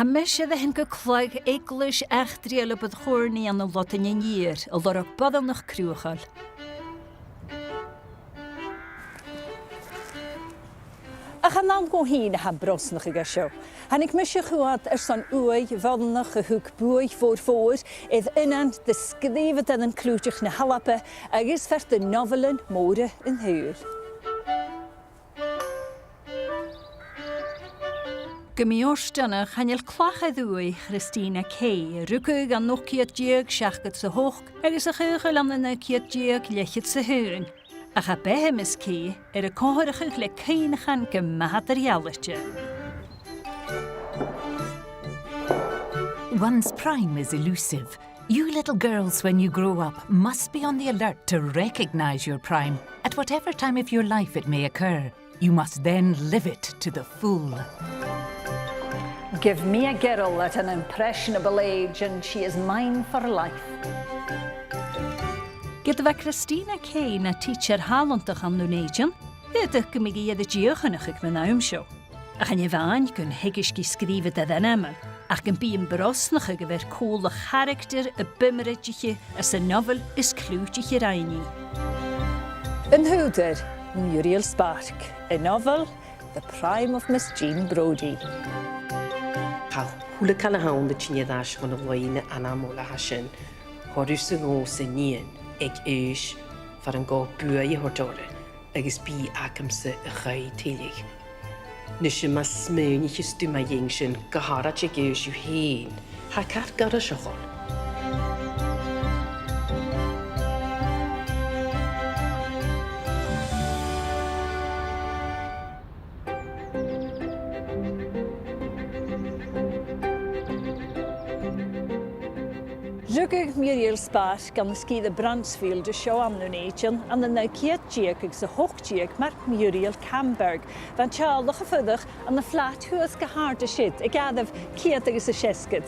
Hameise the hen go chlaig English echtriel op het chorni an the lotin in year, a lot of badan noch cruchal. Ach an naam go heen ha brosnach ag seo. Han ik mis chuad son uai vadnach a hoek buig voor id inant de skrivet an klúteach na halappe agus fer de novelen mode in huur. Gymiostanach hanel clacha ddwy Christina Kay, rwcwg an nokiad diag siachgad sa hoch, agus a chugel an na kiad diag lechid sa hwn. Ach a behe Miss Kay a cóhorachug le céinachan gematerialitje. One's prime is elusive. You little girls, when you grow up, must be on the alert to recognize your prime at whatever time of your life it may occur. You must then live it to the full. Give me a girl at an impressionable age and she is mine for life. Gyda Christina Kay na teacher halantach an Nunation, ydych gymigi ydy diochanach ag mynd awn sio. Ach yn yfain gyn hegisgi skrifet edd yn emel, ach gyn bi yn brosnach ag yfer cwl y character y bymrydych as y novel is clwtych i'r aini. Yn hwder, Muriel Spark, a novel, The Prime of Miss Jean Brodie. Hwle cael y hawn dy ti'n yddash gan y loen anamola hasyn, horus yn os yn nien, ag eis far yn go bwy i hordore, agos bi acamsa y chai teilig. Nes yma smyn i'ch ystwma iengsyn gahara ag eis yw hen, ha cat gara siogol. Rugig Muriel Spark gan ski the Bransfield de show am Nunation an the kiet jiek ag sa hoch jiek Mark Muriel Camberg van Charles gefuddig an the flat huas geharde shit ag adaf kiet ag sa sheskid.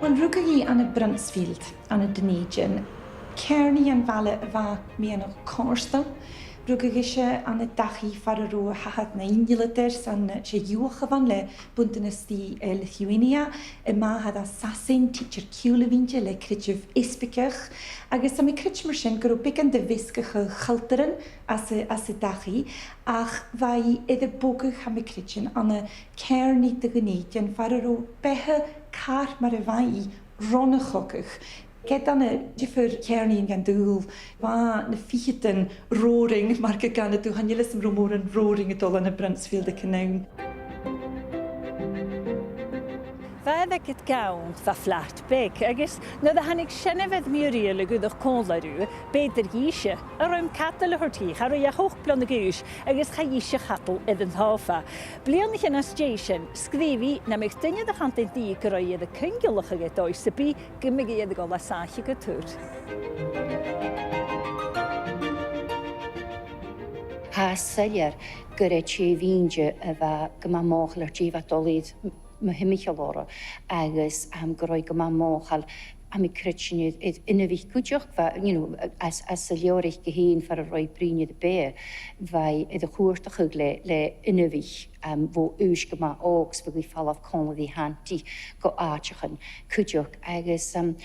Wel rugig an y Bransfield an y Dunedin, Kearney an Valle va mi an y Corstal, rugig eisiau an y dachi far y rŵ hahad na Indilaters an se iwch van le buntanas di Lithuania, y ma had a sasin teacher ciwlefintje le crytjuf ispicach, agos am y crytj myrsyn gyro bigan dy fisgach y chalteren as y dachi, ach fai iddo bogach am y crytjyn an y Kearney dy Gynedion far y rŵ behe car mar y fai ronachogach. Get dan jiffer Kearney in gan doel, waar de fieten roaring, maar ik kan het doen. Han jullie sem rumoren roaring het al aan de Bransfield de kanaun. Fedd ag it gawn fa flat big, agos na dda hannig sianefedd Muriel ag ydych cólarw, beidir eisiau, a rwy'n catal y hwrtich, a rwy a hoch blon y gys, agos cha eisiau chatal iddyn thofa. Blion ich yn astation, sgrifi na mich dyniad ych antyn di groi iddo cyngilach ag edo, sy bi gymig i iddo gola sach ag y tŵr. Ha syliar gyda che finge efo gyma moch lyr jifa dolid Mahimmicha lora, agus goroi gyma mochal am I crytsynydd unafich gwydioch as y liorich geheen far y roi bryniad y be fai iddo chwrtach le unafich fo ywys gyma ogs fy gwy falaf conledd I hanti go aachachan cwydioch agus am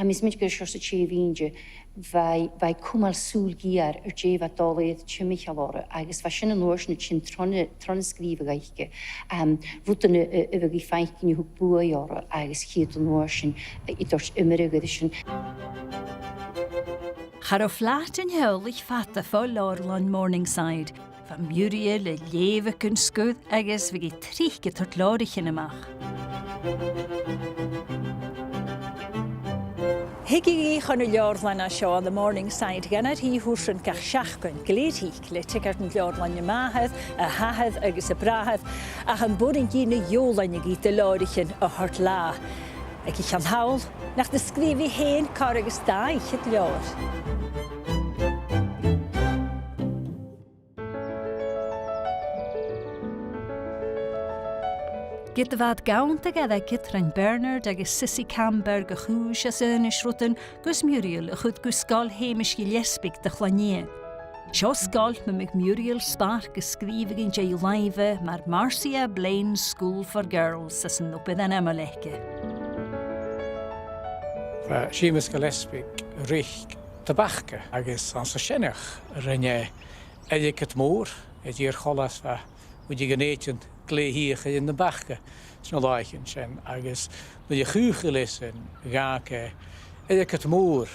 ismyd gyda sios y che finge fai cwmal sŵl giar jefa doledd chymich alora agus fa sy'n yn oes na chyn tron ysgrif ag eichge fwt yn y fy gwyfaich gyn yw bwy ora agus chyd yn oes yn I dors ymryd ydych yn Char o flat yn hewl ich fata fo Lorlan Morningside, fa Muriel y lewe kun sgwyd agus fy gyd trich gytort lorich yn ymach. Higi chan y liorlan a sio on the Morningside gan ar hi hwrsyn gach siachgwn gleid hi le tigart yn liorlan y mahedd, y hahedd agus y brahedd ac yn bod yn gyn y iolan y gyd y lorich yn y hort la. Ac I chan hawl, nach ddysgrifi hen car agus da I chyd lior. Gyda fad gawnt ag edrych Cytran Bernard agus Sissy Camberg a chwys as yn ysrwtyn gws Muriel a chwyd gwsgol heimish Gillespie dy chlanie. Seo scoil me Muriel Spark ysgrifig yn jay laive mar Marcia Blane School for Girls as yn nwbydd yn ymwyleke. Seamus Gillespie rich tabachke agus an sa sinnach rinne edig het mór idir cholas va wedi gneitjen gléhíige in de bachke sno laichen sin agus met je gugelisen gake edig het mór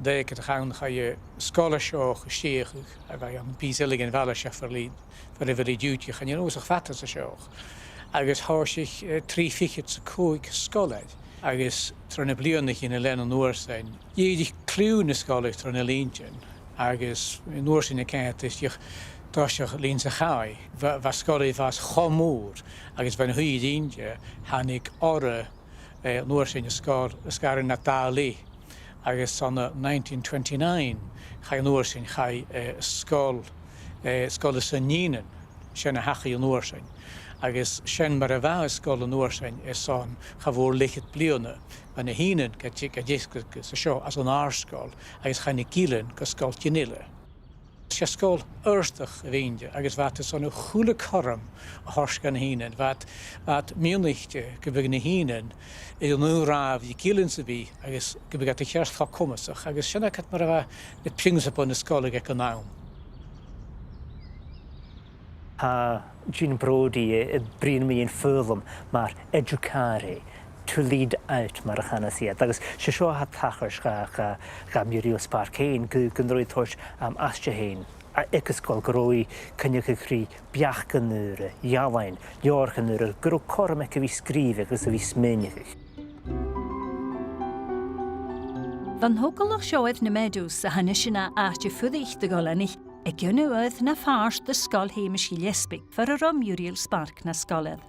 de ik het gaan ga je scholarship gesteeg ga je een pieseligen valsje verlien voor every duty gaan je no zich vatten se show agus hoor zich 3 fichets koik scholar agus trna blianach in len noor sein. Jedig clune scolich trna leintjen agus noor sin kent is je toch lin se gai was scolig was chomór agus van hui dintje han ik orre noor sin scar natali agus on 1929 ga noor sin ga skol saninen sinna hachi noor sin. Agus sin mar a bheith scoil an uairsein is son chahór lichit bliana an a hínan go ddisca sa seo as an árscoil agus chaine gílan go scoil tinile. Se scoil urstach a bhíide agus bheit is son a chúla chorm a thursca na hínan bheit mionichte go bhfuil na hínan i an úráh i gílan sa bhí agus go bhfuil a chearstá cumasach agus sinna cat mar a bheith na pingsapon na scoil ag an nám. Jean Brodie brin me in fölum maar educare to lead out mar chanasiad. Agus se seo hat tachars ga Muriel Spark hain gynroi tosh asja hain. Ekus gol groi cynnig cri biach gynnyre, jalain, lior gynnyre, gro corm ec vi skrive agus a vi smennig. Van hogelach sioedd na medws a hanisina aatje fuddig de golenich ag gynnydd na fars de sgol Miss Gillespie for a Muriel Spark na sgoledd.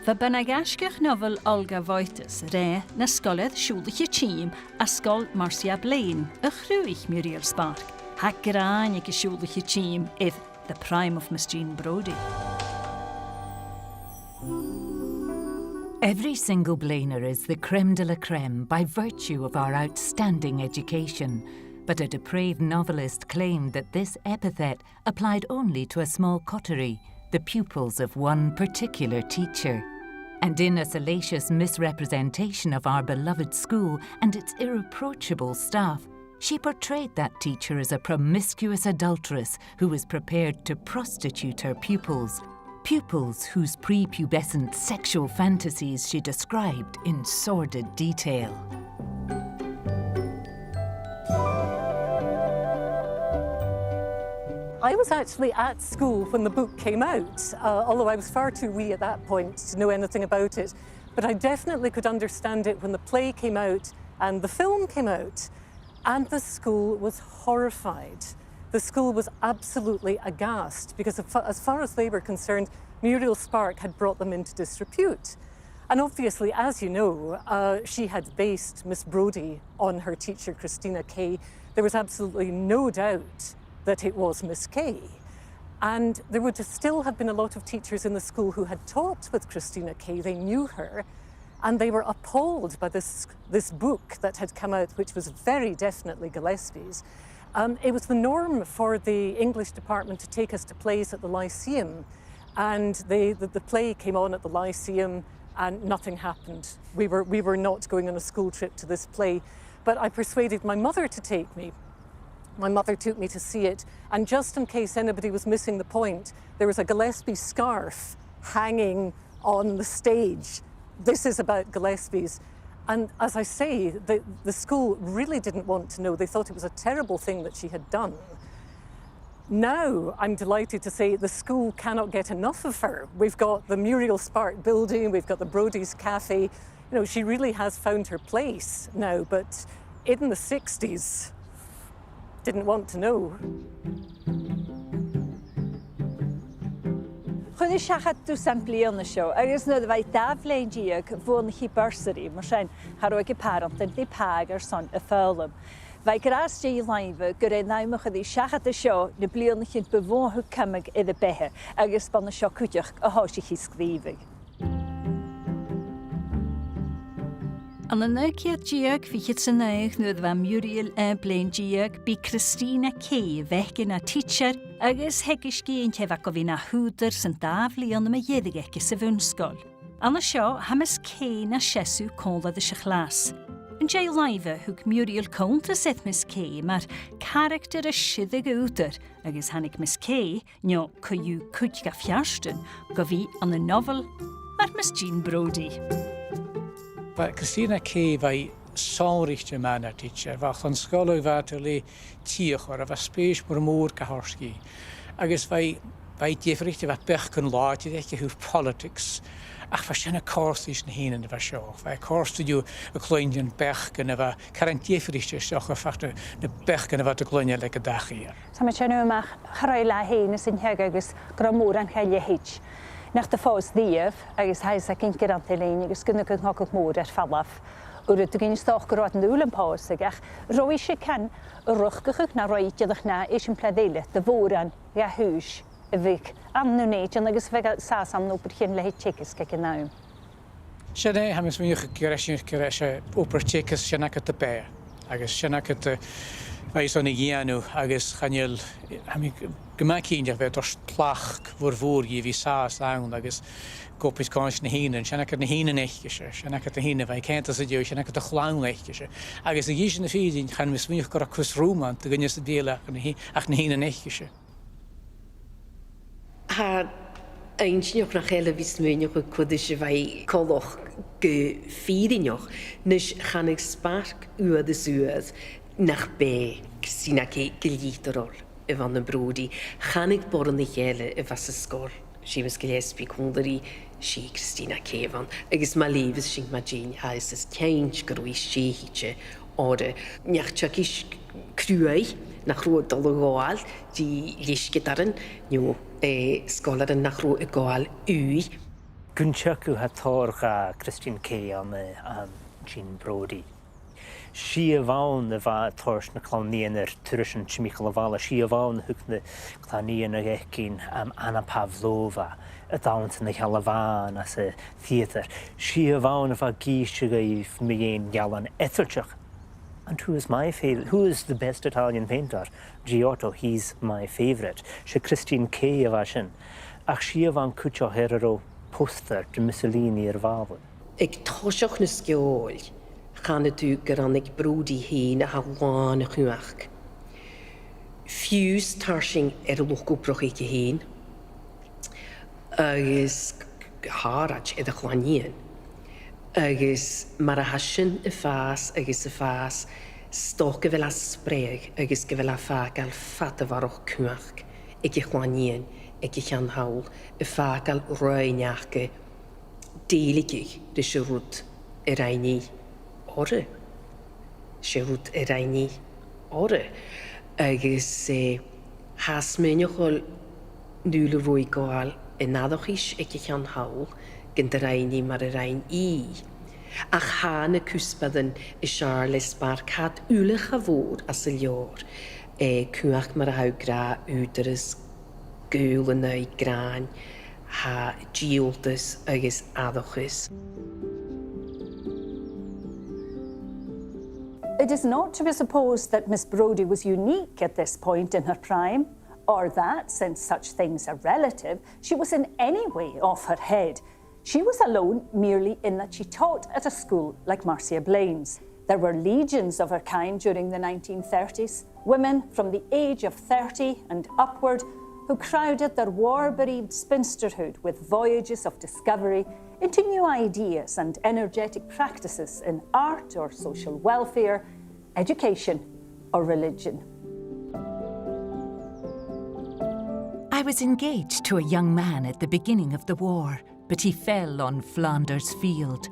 Fa bynnag asgach nofel Olga Voitis re na sgoledd siwlych y tîm a sgol Marcia Blane y chrwych Muriel Spark. Ha grain ag y siwlych y tîm if the prime of Miss Jean Brodie. Every single Blainer is the creme de la creme by virtue of our outstanding education, but a depraved novelist claimed that this epithet applied only to a small coterie, the pupils of one particular teacher. And in a salacious misrepresentation of our beloved school and its irreproachable staff, she portrayed that teacher as a promiscuous adulteress who was prepared to prostitute her pupils, pupils whose prepubescent sexual fantasies she described in sordid detail. I was actually at school when the book came out, although I was far too wee at that point to know anything about it. But I definitely could understand it when the play came out and the film came out. And the school was horrified. The school was absolutely aghast because as far as they were concerned, Muriel Spark had brought them into disrepute. And obviously, as you know, she had based Miss Brodie on her teacher, Christina Kay. There was absolutely no doubt that it was Miss Kay. And there would still have been a lot of teachers in the school who had taught with Christina Kay. They knew her, and they were appalled by this book that had come out, which was very definitely Gillespie's. It was the norm for the English department to take us to plays at the Lyceum, and the play came on at the Lyceum and nothing happened. We were not going on a school trip to this play, but I persuaded my mother to take me. My mother took me to see it, and just in case anybody was missing the point, there was a Gillespie scarf hanging on the stage. This is about Gillespie's. And as I say, the school really didn't want to know. They thought it was a terrible thing that she had done. Now, I'm delighted to say the school cannot get enough of her. We've got the Muriel Spark building, we've got the Brodie's Cafe. You know, she really has found her place now, but in the 60s, didn't want to know. Chwn I siarad dwsan blion y sio, agos na ddau daflein diag fwn chi bursary, mar sy'n harwag y parant yn di pag ar son y ffylum. Fai gras di laifa gyda naimach ydi siarad y sio na blion chi'n befon hw cymig iddo behe, agos ban y sio cwtiach a hos i chi sgrifig. An an neuciad diag fichit sy'n eich nid fa Muriel Blane diag bi Christina Kay fechgyn a teacher agos hegisgi yn cef ac o fi na hwder sy'n daflu ond yma ieddig ec ys y fwnsgol. An y sio, hamas Kay na siesw colad ys y chlas. Yn jay laifa hwg Muriel contra set Miss Kay mae'r character y syddeg awdur agos hannig Miss Kay nio cwyw cwyd ga fiarstyn go fi an y nofel mae'r Miss Jean Brodie. Christina Kay vai sonrichte manner teacher, wacht an scoleg waterle tiecher, was speech murmur kahorski. Agus vai diefrichte wat berken laatje, dat je hoeft politics. Ach, was zijn course is heen in de show. Wij course you a klein berken, wa current diefrichte zoch vachte de berken wat de klein lekker dag hier. Samen zijn we geraila heen is in hegus gramour en helje hitch. Nach de fós díomh agus heis a cin gur an léin agus gunna go ngach mór fallaf ur tu gin stoch grot an úlan pás ag roi sé can ruchgach na roiiteach na is an pladéile de bhóran ga hús a bhíh anúnéid an agus bheith sás an óper chin le chickes ce naim. Sinné ha mis mú geréise óper chickes sinna a bé agus sinna Wij zijn hier agus chanel gemaakindje werd door plach voor je wie saas aan agus kopjes kans na heen en zijn ik het na heen echtjes zijn ik het na heen wij kent als het je zijn ik het de glang echtjes agus de gis in de fieding gaan we smuig kar kus roman te gunjes de deel ach na heen echtjes. Ha eentje nog nach hele wist me nog kudische wij koloch ge fieding nog dus gaan ik spark uur de zuur nach bij Christina Kay gelieterol van de Brodie. Gaan ik borren de hele was de school. She was Gillespie konderi, she Christina Kay van. Agus ma levens schink ma Jean huis es keins grois shehiche orde. Nach chakish kruai nach ro dolgoal die lischgitaren nu skolaren nach ro egal ui. Gunchaku hatorga Christina Kay an Jean Brodie. Si a bhain a bheit thuirs na chláníon tuirisin Michael Vala, si a bhain thug na chláníon a gcin Anna Pavlova, a dáanta na Chealabháin as a theatr. Si a bhain a bheit gíiste gaibh mé dhéon gealan etirteach. And who is my favourite? Who is the best Italian painter? Giotto, he's my favourite. Si Christine Kay a bheit sin. Ach si a bhain cúteo heraró poster de Mussolini ar bhábal. Ag toiseach na Sgeòil. Gaan het u Miss Brodie heen a wan chuach. Fiús tarsing lochgoproch ik heen. Agus haraj a chwaníon. Agus mar a hasin a fás agus a fás stoch go bhfuil a spreag agus go bhfuil a fágal fat a bharach chuach. Ik chwaníon ik chean hawl a fágal roineachge déligig de se rút a raini. Ore. Se rút a raini ore. Agus has meniochol núle roi gáil a nadochis ag chean hawl gyn de raini mar a rain I. Ach hána cúspadan I Muriel Spark had úlach a fór as a leor cuach mar a haugra úteris gúil a neu grain ha gioltas agus adochis. It is not to be supposed that Miss Brodie was unique at this point in her prime, or that, since such things are relative, she was in any way off her head. She was alone merely in that she taught at a school like Marcia Blane's. There were legions of her kind during the 1930s, women from the age of 30 and upward who crowded their war-bereaved spinsterhood with voyages of discovery into new ideas and energetic practices in art or social welfare, education or religion. I was engaged to a young man at the beginning of the war, but he fell on Flanders Field.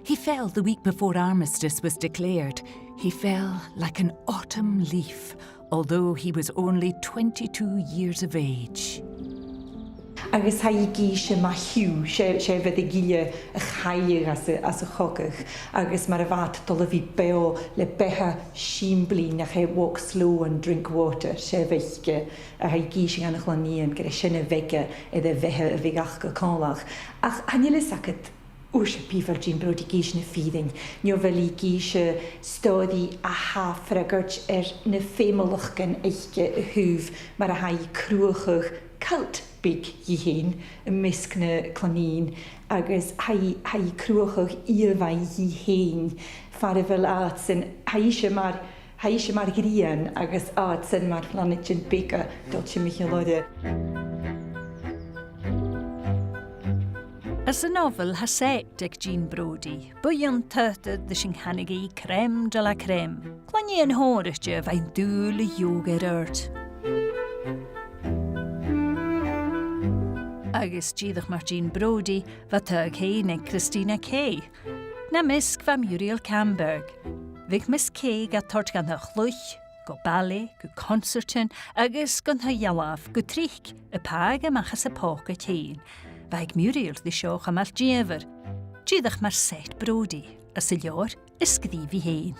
He fell the week before armistice was declared. He fell like an autumn leaf, although he was only 22 years of age. Agus ha I gíise ma hiú sé bheith I gíle a chair as a chogach, agus mar a bhat dul a bhí beo le betha síimblí nach é walk slow and drink water sé bheithge a ha gíise gan chláníon gur sinna bheige I de bheitthe a bhí ach go cánlach. Ach hanile sacad Oes pífar Jean Brodie gís na feeding. Nio veli gís stodi a ha fragart na fémalachgan eiche húf mar a hai cruachach cult big I hén, misc na clonín, agus hai cruachach ielvai I hén, far fel artsen haishe mar grian agus artsen mar planetjen bigger dotje Michaelode. As a novel has set ag Jean Brodie, buon tuta de sin hanigi crème de la crème. Clonny an hóiriste bhain dúla yoga urt. Agus díadach mar Jean Brodie va tug hén ag Christina Kay. Na misc va Muriel Camberg. Vig Miss Kay ga tort gan ha chluch, go ballet, go concertin, agus gan ha jalaf, go trich, a pag amachas a póca tén. Vaig Muriel di seo chamal diever. Díadach mar set Brodie, as a leor is skrifi hén.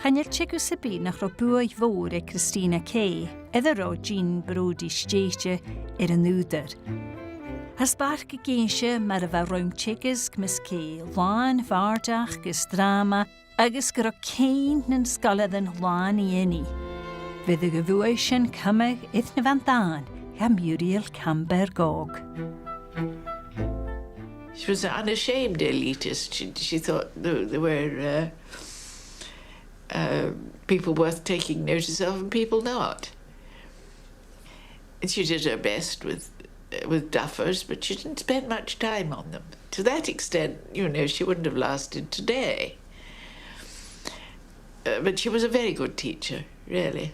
Chanel tjeku sabi nach ro buai vore Christina Kay, edda ro Jean Brodie steetje an úder. Has Spark géinse mar a bheit roim tjekas Miss Kay, láin, vardach, gus drama, agus go céin nan scaladan láin I inni. Fydd y gyfwy sy'n cymig idd na fan dan, ga Muriel Camberg og. She was an unashamed elitist. She thought there were people worth taking notice of and people not. And she did her best with duffers, but she didn't spend much time on them. To that extent, she wouldn't have lasted today. But she was a very good teacher, really.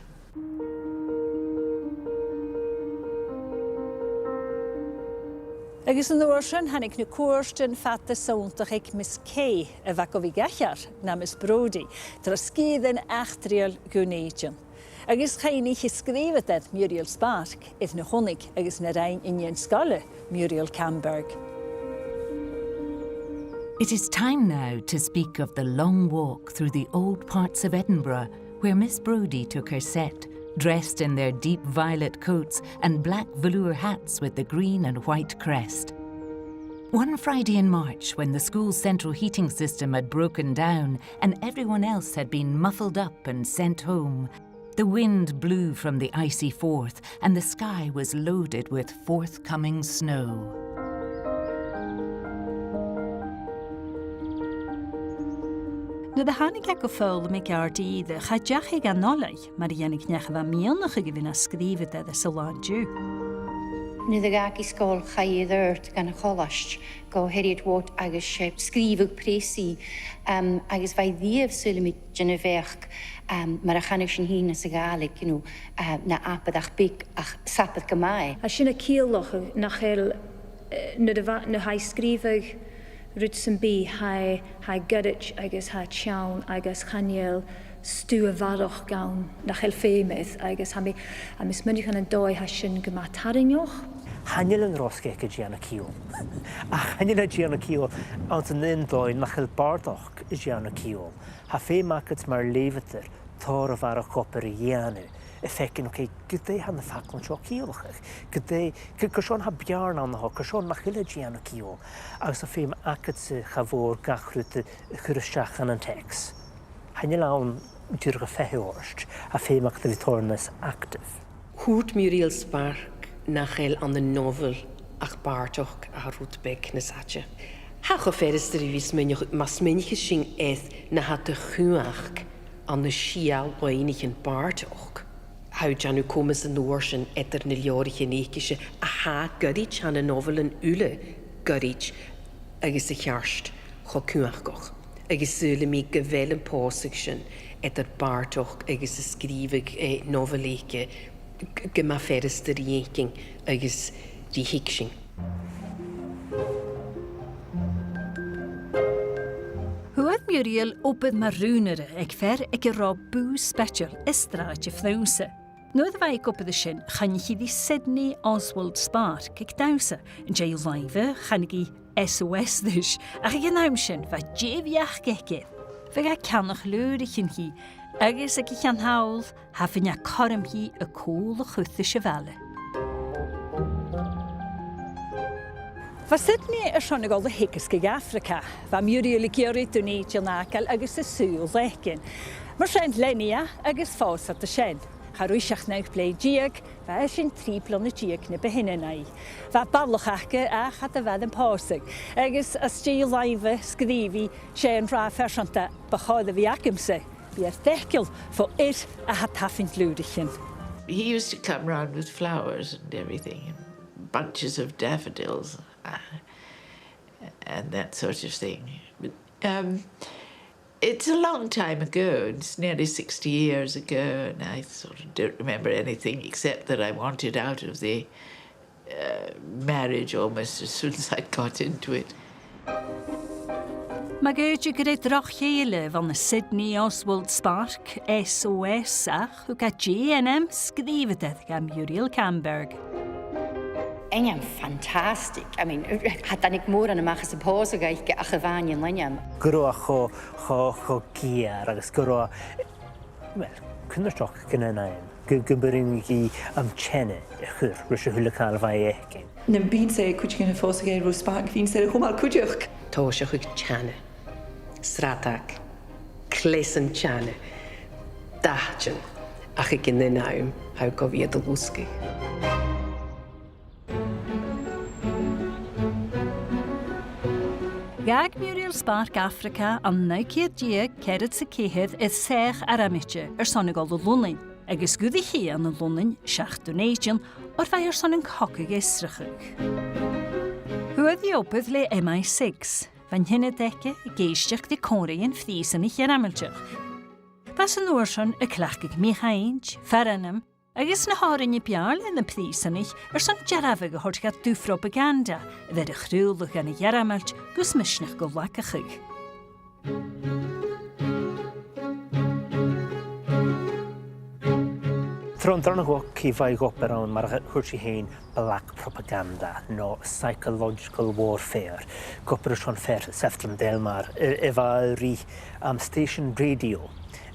Agus yn orsyn hannig na cwrstyn fata sawntach ag Miss Kay a fac o fi gallar na Miss Brodie, tra sgydden achtriol gwneidjan. Agus chain ich ysgrifed ed Muriel Spark, idd na chonig agus na rein union scoile Muriel Camberg. It is time now to speak of the long walk through the old parts of Edinburgh, where Miss Brodie took her set, dressed in their deep violet coats and black velour hats with the green and white crest. One Friday in March, when the school's central heating system had broken down and everyone else had been muffled up and sent home, the wind blew from the icy Forth and the sky was loaded with forthcoming snow. Na de hannig ag go fáil me gardaí de chaideach ag an nolaich, mar dhéannig neach bha míonnach ag gine scríomh de sa láidú. Nu de gag I scóil chaiad urt gan a cholast, go heriad wot agus scríomh prési, agus bhaid díobh sulamid Genevech, mar a chanig sin hín as a Gaelic, na apadach big ach sapad gamai. A sin a cíalach nach chael na hai scríomh Rutsen bí hai gyrich agus hai tiawn agus chaniel stú a farach gawn nach chael fémydd agus ha mi smynnych an doi ha sin gyma tarinioch. Haniel yn rosgech y Gianna Keel. A haniel y Gianna Keel, ond yn un doi nach chael bardoch y Gianna Keel. Ha fe macet mar leveter, tor o farach copper I Gianna. Effectin, gydde han y ffaclon sio Keelch. Gydde ha bjarn an ho, gydde nach chael y Gianna Keel. Agus a fem acet sy chafwr gachrwyd y chyrwysach an tex. Haniel awn dyrga fehiorst, a fem ac dy tornes actif. Hwrt Muriel Spark nach chael an y novel ach bartoch a rwtbeg nes atje. Hach o ferester I vis mas menig syng eith na hat y chwach an y sial oenig yn bartoch. How Janu Comas and the Warshan etter Niliorich in Ekische, a ha gurich an a novel in Ule, gurich, agus a charst, chokuachgoch, agus sule mi gewellen position, etter bartoch, agus a skrivig novelike, gema ferester yeking, agus die hiksing. Huad Muriel oped mar runere ag fer ag rob bú special istraatje flause. Noedd vaig oped de sin chanich I di Sydney Oswald Spark ag dawsa yn jay live chanich I SOS dus ag ag naam sin va jeviach geke. Fe ga canach leurig in hi agus ag ich an hawl hafin ja korm hi a cool chuthe chevelle. Fa Sydney Sàr-Sgeòil higus go Africa, fa Muriel Spark agus Sàr-Sgeòil lecin. Mar sin lenia agus fása a sin. Charúiseach neag blé diag, fa sin tríplan na diag na behinnenai. Fa ballachachke a chat a bhead an pásig, agus a stíl laive skrivi sé an rá fersanta bachad a bhíacimse. Bí thechil for it a hat tafint lúdichin. He used to come round with flowers and everything, bunches of daffodils and that sort of thing. But, it's a long time ago. It's nearly 60 years ago, and I sort of don't remember anything except that I wanted out of the marriage almost as soon as I got into it. Mae gyd gyda droch chéile van de Sydney Oswald Spark, SOS ach, who got GNM skrivet gan Muriel Camberg. Engam fantastic. I mean, had ik more an amach as a pause ga ik a gevan in lanyam. Gro cho giar agus gro well, kunderstock gynna'n gymbering I am chenne chur rwys y hwylacal fai ekin. Na bín sé chuid cin fós a Rose Spark, bhín sé chumáil chuideach. Tá se chuig chenne, stratach, clésan chenne, dachan, ach ik in the naum, how go vi the wuski. Gag Muriel Spark Africa an nauciad diag cerid sa céhid is sech aramitje Sàr-Sgeòil de Lunin, agus gudi chi an the Lunin seach donation or fai son an cocig israchig. Huad I opydd le MI6, van hinne dekke geistach de Korean fdísan I cheramiltach. Bas an oorson clachig michainch, ferranam, agus na hárinne pial in na pdísanich son jarafig hort gat dúfropaganda, ver de chrúlach an jaramalt gus misnach go lakachig. Tron dran go ki fai go around mar hwrsi hein black propaganda no psychological warfare. Go per son fer seftrum delmar eva ri station radio.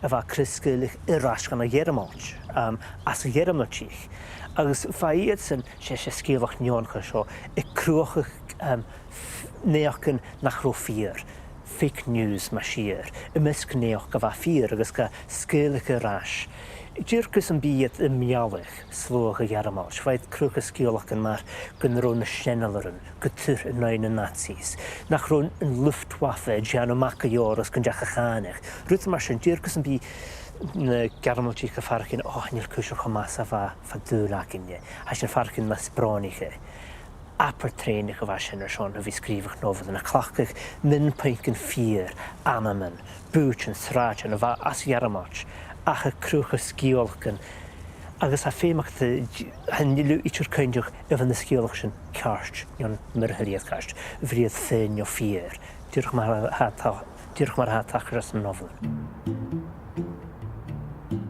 Eva crisgelig irash gan a jeremalch as a jeremalchich. Agus fai sy'n sé skilach nioncha seo cruachach neachchan nach rofir. Fake news masier. Misk neach ga fir agus ga skilach irash. Dyrgus yn byd y mialich, slwch y garamal, schwaid crwch y sgiolach yn mar gyn ro'n y sienelaren, gytyr yn nain y nazis. Nach ro'n yn Luftwaffe, Giano Macaioras gyn jach a chanech. Rwyt mar sy'n dyrgus yn byd y garamal chich a farchin, ni'r cwysio chomasa fa dwlach yn ye. Has yn farchin Miss Brodie. Apertreinig of asyn er son fi skrifach nofod yn y clachach, min pink yn ffyr, amaman, bwch yn srach yn y as yaramach. Ach a crwch a sgiolgan. Agus a fémach han nilu ichur cyndiwch efo na sgiolach sy'n carst, nion myrhyriad carst, frydd ffyn o ffyr. Dyrch mar hatach ras yn nofl.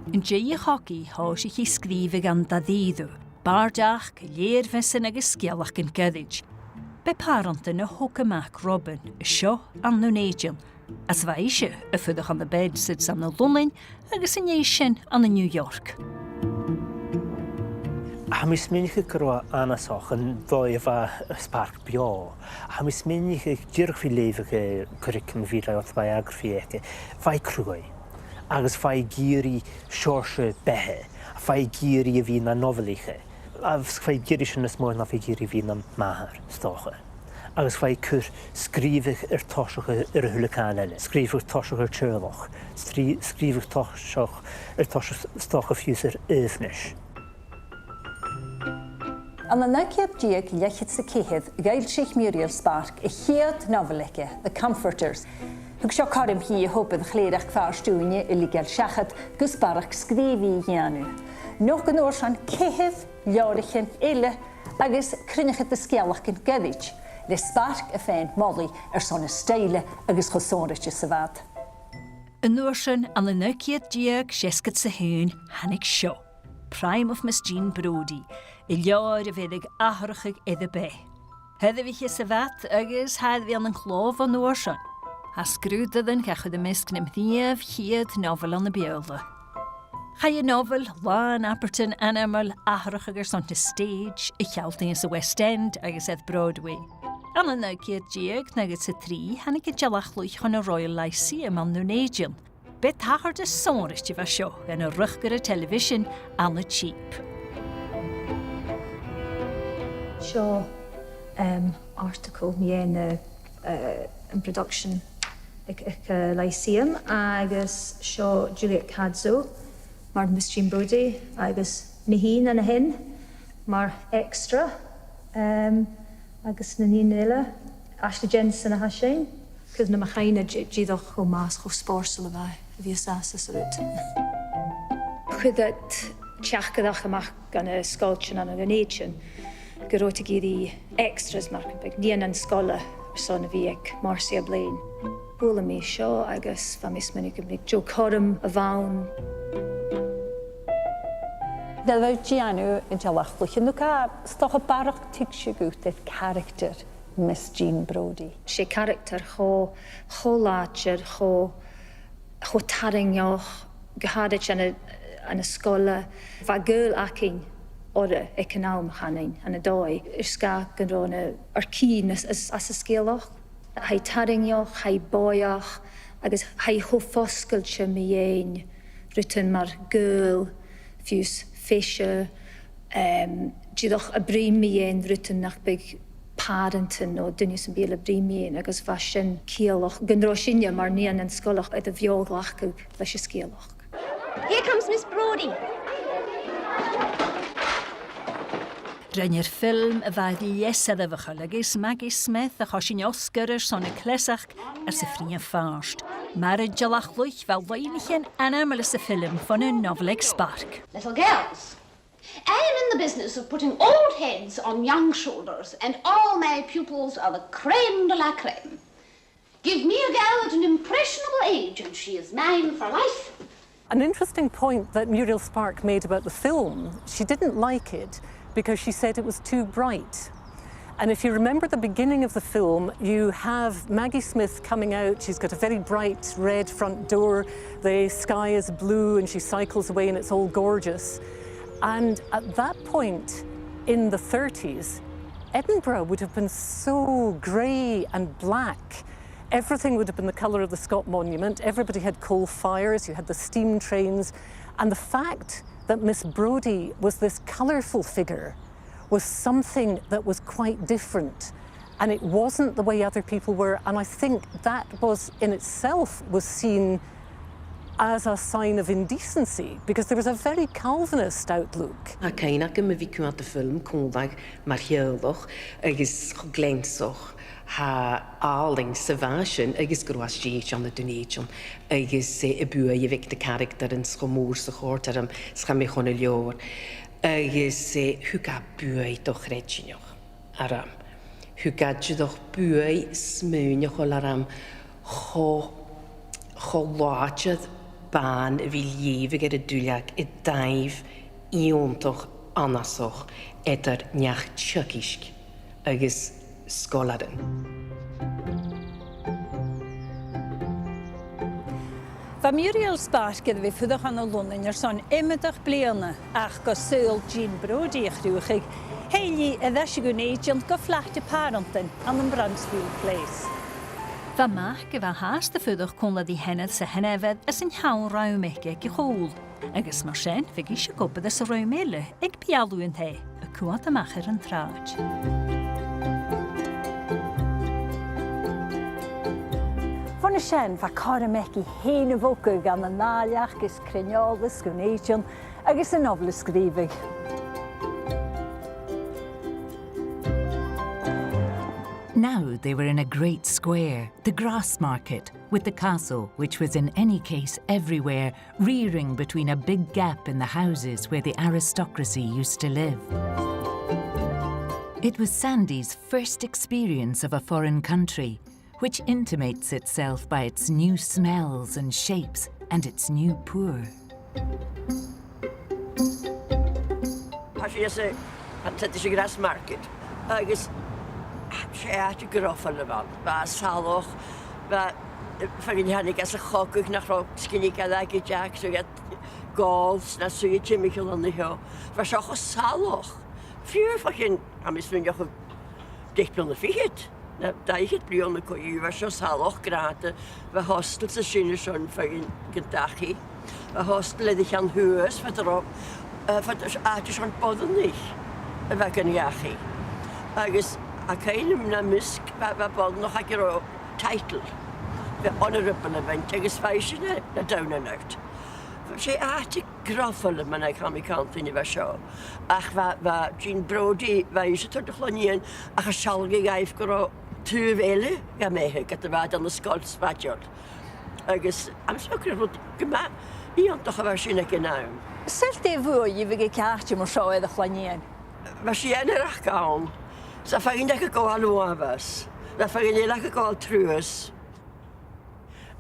Yn jei hoci hos I chi skrifig an da ddidw, bardach, leerfesyn agus sgiolach yn gyddij. Be parant yn y hwcamach Robin, sio an nwneidion, as fa eisiau y ffydwch an the bed sydd am na Lunin agus yn eisiau an the New York. Hamis minig y gyrwa anasoch yn ddoi efo Spark bio. Hamis minig y dyrch fi leifig y curriculum fi rai o'r biography eke. Fai crwy. Agus fai giri siorse behe. Fai giri y fi na noveliche. Fai giri sy'n ysmwyn na fai giri fi na mahar stoche. Agus fai cwr skrifig tosioch hwlycanele. Skrifig tosioch tjölach. Skrifig tosioch stoch fys yfnish. An na nauciad diag lechid sa céhid, gael sich Muriel Spark chiad novelike, The Comforters. Hug sio corim hi hwbydd chledach fawr stwynnu illegal siachad gus barach skrifi hianu. Nog yn orshan céhid, liorichin, ille, agus crynachid y sgialach yn gyddij. Le Spark a féin molly son y steile agus chosonritje sa vad. Yn orsyn an y nauciad diag siesgyd sa hyn hannig sio. Prime of Miss Jean Brodie, I lior y fedig ahrachig iddo be. Hedde fi chi sa vat agus haid fi an clof an orsyn. Ha sgrwyd ydyn gachwyd y misg nym ddiaf chiad nofel an y biolda. Chai y nofel, Lan Apperton animal ahrachig son to stage I chalting as the West End agus edd Broadway. An yna gyr diag na gyda tri, han I gyda jalachlwch yn y Royal Lyceum an Nwneidion. Be tachar dy sonrys ti fa sio yn y rych gyda television an y cheap. Sio article mi yn production Lyceum agus sio Juliet Cadzo mar Miss Jean Brodie agus Niheen and Hin mar extra agus na nín eile Ashley Jensen a Hashain cos na machaina jídoch go más go spórsel a bheith a asas rút. Chudat teachgadach amach gan a sculpture an a Venetian gyróta giri extras mar beg nían an scola son a bhí ag Marcia Blane. Bula mi seo agus fa mis minnig ag Joe Corum a bhaun. Del fawr Giannu yn jalachlwch yn nhw stoch o barach tig sy'n gwyd character Miss Jean Brodie. She character cho látir, cho taringioch, gehadich an a scola, va girl acin ora e canal mchanin an a dói. Ska gandrona cín as a scéalach. Hai taringioch, hai boiach, agus hai ho foscailse mi ein, rutan mar girl, fiús fisher, jídoch a brim mi ein rutan nach big parentin o dynius yn bíl a brim mi ein, agus fashion cíalach, gandro sinja mar nían an scolach ed a bheoglach leis a scéalach. Here comes Miss Brodie. Rynny'r ffilm y faedd iesedd y fychol agos Maggie Smith a chosin Oscar son y clesach sy ffrin farst. Mae'r jalachlwch fel weinichen anaml y ffilm von y Muriel Spark. Little girls, I am in the business of putting old heads on young shoulders, and all my pupils are the creme de la creme. Give me a girl at an impressionable age and she is mine for life. An interesting point that Muriel Spark made about the film, she didn't like it because she said it was too bright. And if you remember the beginning of the film, you have Maggie Smith coming out. She's got a very bright red front door. The sky is blue and she cycles away and it's all gorgeous. And at that point in the 30s, Edinburgh would have been so grey and black. Everything would have been the colour of the Scott Monument. Everybody had coal fires, you had the steam trains. And the fact that Miss Brodie was this colourful figure was something that was quite different. And it wasn't the way other people were. And I think that was in itself was seen as a sign of indecency, because there was a very Calvinist outlook. A cain ac ym fi cwmad y ffilm cwmdag mae'r hiolwch agos gleinsoch ha áling sa bhasin agus gros díach an na Dúnéideon agus y bua I vic de character yn schomúr sa chórtaram schami chun y leor agus huga bua doch redginioch aram huga jydoch bua smúnioch ol aram cho láchad ban fi liefig y dúliag y daif iontoch anasoch edar niach tjökisk agus Scolarin. Fa Muriel Spark gyda fi ffyddoch an o London son imedach bliana ach go Sàr-Sgeòil Jean Brodie chrúchig heili a ddysg Nwneidion go flacht y parantin an yn Bransfield Place. Fa mach gyda haast y ffyddoch cwnla di henedd sy henefedd ys yn llawn rawmege gychol. Agus mar sen fe gisio gwybod ys y rawmele ag bialw yn the y cwad amacher yn traj. Van y sien fa carameci hen y fwgw gan y naliach gys creniolus Nwneidion agos y nofl ysgrifig. Now they were in a great square, the grass market, with the castle, which was in any case everywhere, rearing between a big gap in the houses where the aristocracy used to live. It was Sandy's first experience of a foreign country, which intimates itself by its new smells and shapes and its new poor. Hashiese at the grass market. I guess she had to get off on the van. But saloch, but fagin hannig as a chokuk nach rock skinny like jack so get golfs na so chemical on the hill. Was auch saloch. Few fucking I'm just doing dicht on the feet. Na daichet blion y cwy, fa sio saloch grada, fa hostel sa sy'n y sion ffagin gyndachi. Fa hostel edrych an hwys, fa dro, fa adys an boddyn ni, fa gan iachi. Agus, ac ein ymna misg, fa boddyn noch ag iro title. Fa honorable event, agus fa eisiau na down and out. Fa sé ati grofol yma na cam I cantyn I fa sio. Ach fa Jean Brodie, fa eisiau tord chlonien, ach a sialgi gaif gyro Tuwele, ja mehe, gyda fad yn ysgol Sàr-Sgeòil. Agus, am sy'n gwrdd gyma, I ond o'ch efo sy'n ag ynawn. Sel de fwy I fyg y cartio mor sio edrych lanien? Fa sy'n yr ach gawn, sa ffagin ag y gwael o afas, sa ffagin ag y gwael trwys.